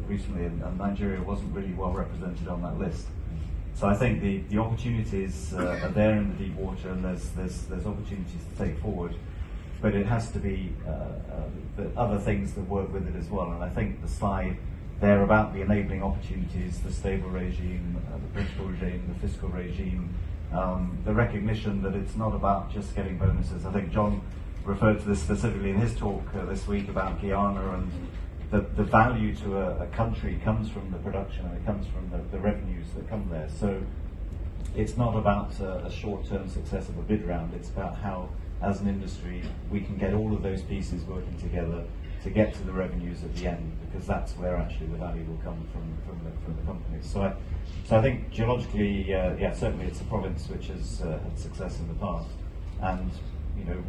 recently, and Nigeria wasn't really well represented on that list. So I think the opportunities are there in the deep water, and there's opportunities to take forward, but it has to be the other things that work with it as well. And I think the slide there about the enabling opportunities, the stable regime, the political regime, the fiscal regime, the recognition that it's not about just getting bonuses. I think John referred to this specifically in his talk this week about Guyana, and the value to a country comes from the production, and it comes from the revenues that come there. So it's not about a short-term success of a bid round, it's about how, as an industry, we can get all of those pieces working together to get to the revenues at the end, because that's where actually the value will come from the companies. So I think geologically, certainly it's a province which has had success in the past, and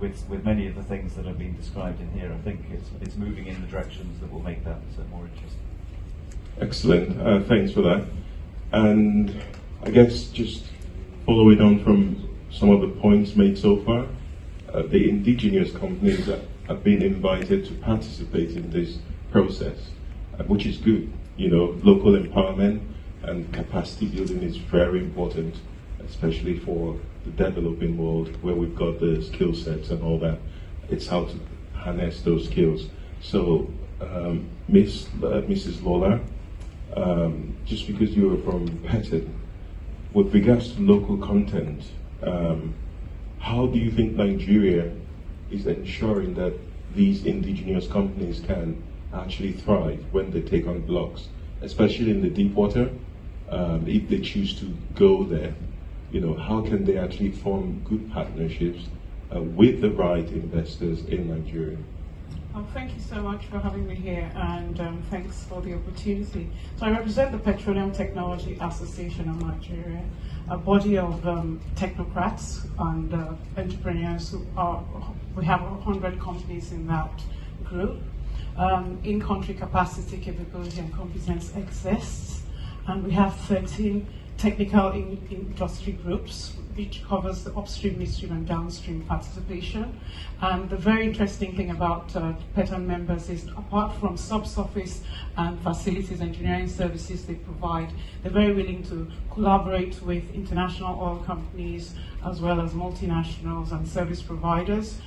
with many of the things that have been described in here, I think it's moving in the directions that will make that more interesting. Excellent, thanks for that. And I guess just following on from some of the points made so far, the indigenous companies that have been invited to participate in this process, which is good. Local empowerment and capacity building is very important, especially for the developing world where we've got the skill sets and all that. It's how to harness those skills. So, Mrs. Lola, just because you are from PETAN, with regards to local content, how do you think Nigeria is ensuring that these indigenous companies can actually thrive when they take on blocks, especially in the deep water? If they choose to go there, how can they actually form good partnerships with the right investors in Nigeria? Thank you so much for having me here, and thanks for the opportunity. So I represent the Petroleum Technology Association of Nigeria, a body of technocrats and entrepreneurs we have 100 companies in that group. In-country capacity, capability and competence exists, and we have 13 technical industry groups, which covers the upstream, midstream and downstream participation. And the very interesting thing about PETAN members is, apart from subsurface and facilities engineering services they provide, they're very willing to collaborate with international oil companies as well as multinationals and service providers.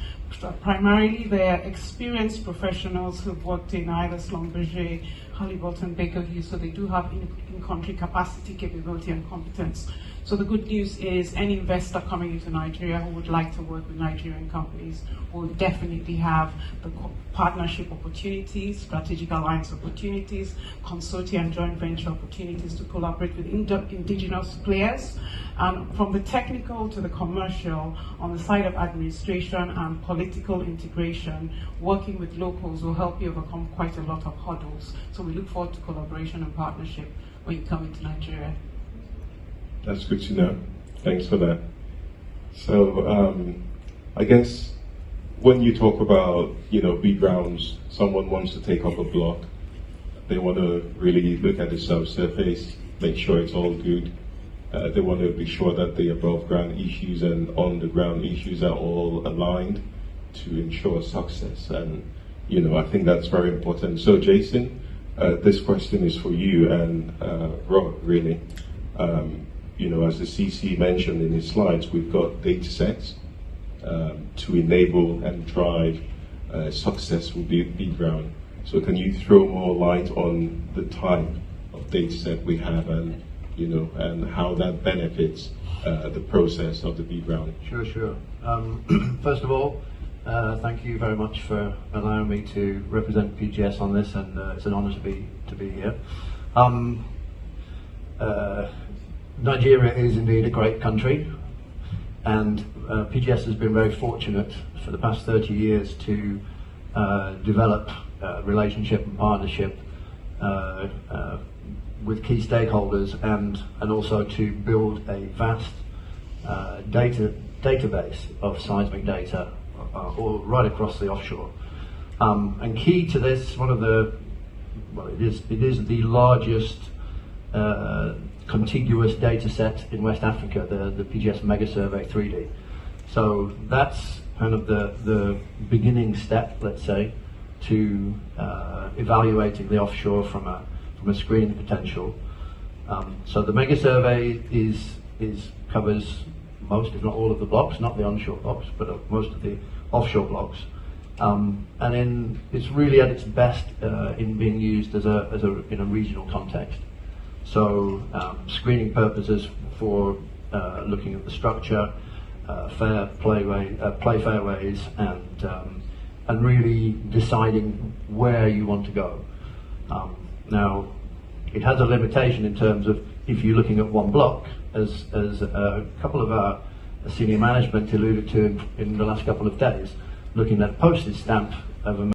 Primarily, they're experienced professionals who've worked in either Schlumberger, Halliburton, Baker Hughes, so they do have in-country capacity, capability and competence. So the good news is any investor coming into Nigeria who would like to work with Nigerian companies will definitely have the partnership opportunities, strategic alliance opportunities, consortia and joint venture opportunities to collaborate with indigenous players. And from the technical to the commercial, on the side of administration and political integration, working with locals will help you overcome quite a lot of hurdles. So we look forward to collaboration and partnership when you come into Nigeria. That's good to know. Thanks for that. So I guess when you talk about bid rounds, someone wants to take up a block, they want to really look at the subsurface, make sure it's all good. They want to be sure that the above ground issues and on the ground issues are all aligned to ensure success. And I think that's very important. So Jason, this question is for you and Rob, really. As the CC mentioned in his slides, we've got data sets to enable and drive successful bid round. So can you throw more light on the type of data set we have and how that benefits the process of the bid round? Sure. First of all, thank you very much for allowing me to represent PGS on this, and it's an honour to be here. Nigeria is indeed a great country, and PGS has been very fortunate for the past 30 years to develop relationship and partnership with key stakeholders, and also to build a vast database of seismic data all right across the offshore. And key to this, it is the largest contiguous data set in West Africa, the PGS Mega Survey 3D. So that's kind of the beginning step, let's say, to evaluating the offshore from a from a screening potential. So the mega survey covers most, if not all, of the blocks, not the onshore blocks, but most of the offshore blocks. And then it's really at its best in being used in a regional context. So screening purposes for looking at the structure, play fairways, and really deciding where you want to go. Now, it has a limitation in terms of if you're looking at one block, as a couple of our senior management alluded to in the last couple of days, looking at a postage stamp of a